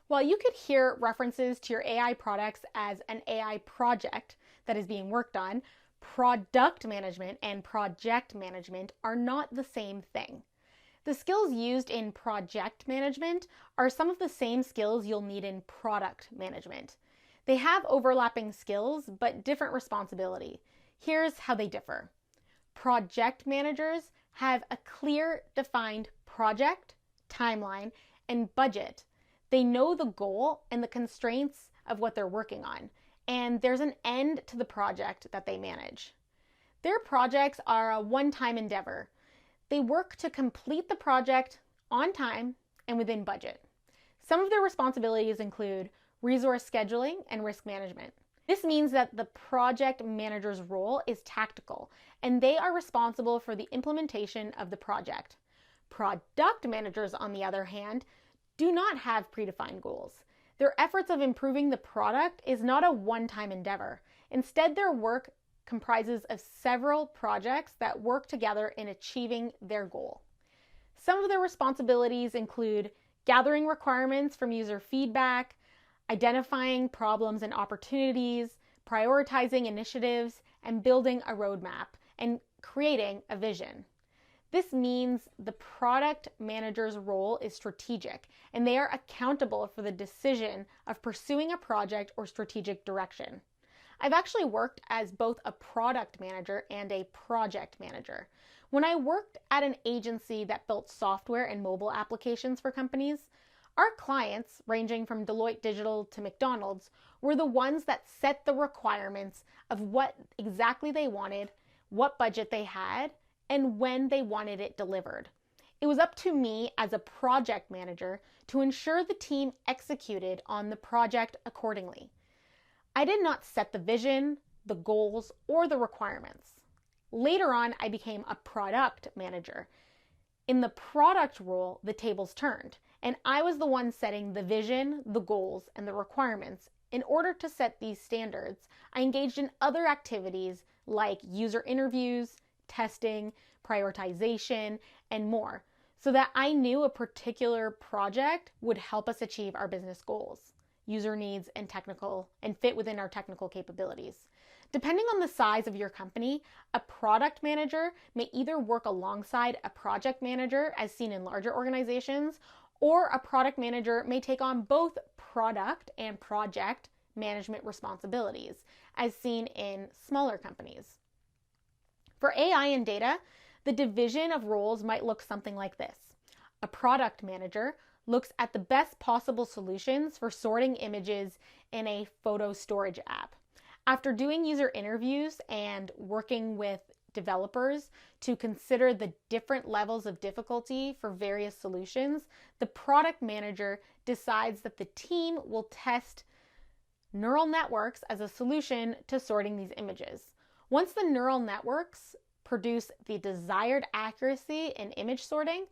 While you could hear references to your AI products as an AI project that is being worked on, product management and project management are not the same thing. The skills used in project management are some of the same skills you'll need in product management. They have overlapping skills, but different responsibility. Here's how they differ. Project managers have a clear, defined project, timeline, and budget. They know the goal and the constraints of what they're working on, and there's an end to the project that they manage. Their projects are a one-time endeavor. They work to complete the project on time and within budget. Some of their responsibilities include resource scheduling and risk management. This means that the project manager's role is tactical, and they are responsible for the implementation of the project. Product managers, on the other hand, do not have predefined goals. Their efforts of improving the product is not a one-time endeavor. Instead, their work comprises of several projects that work together in achieving their goal. Some of their responsibilities include gathering requirements from user feedback, identifying problems and opportunities, prioritizing initiatives, and building a roadmap, and creating a vision. This means the product manager's role is strategic, and they are accountable for the decision of pursuing a project or strategic direction. I've actually worked as both a product manager and a project manager. When I worked at an agency that built software and mobile applications for companies, our clients, ranging from Deloitte Digital to McDonald's, were the ones that set the requirements of what exactly they wanted, what budget they had, and when they wanted it delivered. It was up to me as a project manager to ensure the team executed on the project accordingly. I did not set the vision, the goals, or the requirements. Later on, I became a product manager. In the product role, the tables turned, and I was the one setting the vision, the goals, and the requirements. In order to set these standards, I engaged in other activities like user interviews, testing, prioritization, and more, so that I knew a particular project would help us achieve our business goals, user needs, and fit within our technical capabilities. Depending on the size of your company, a product manager may either work alongside a project manager, as seen in larger organizations, or a product manager may take on both product and project management responsibilities, as seen in smaller companies. For AI and data, the division of roles might look something like this. A product manager looks at the best possible solutions for sorting images in a photo storage app. After doing user interviews and working with developers to consider the different levels of difficulty for various solutions, the product manager decides that the team will test neural networks as a solution to sorting these images. Once the neural networks produce the desired accuracy in image sorting,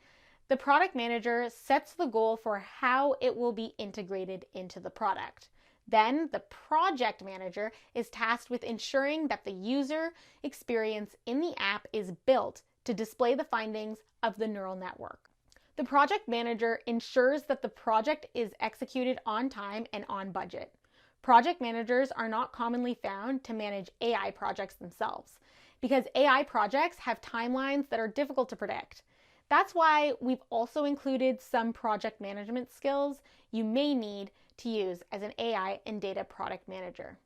the product manager sets the goal for how it will be integrated into the product. Then the project manager is tasked with ensuring that the user experience in the app is built to display the findings of the neural network. The project manager ensures that the project is executed on time and on budget. Project managers are not commonly found to manage AI projects themselves, because AI projects have timelines that are difficult to predict. That's why we've also included some project management skills you may need to use as an AI and data product manager.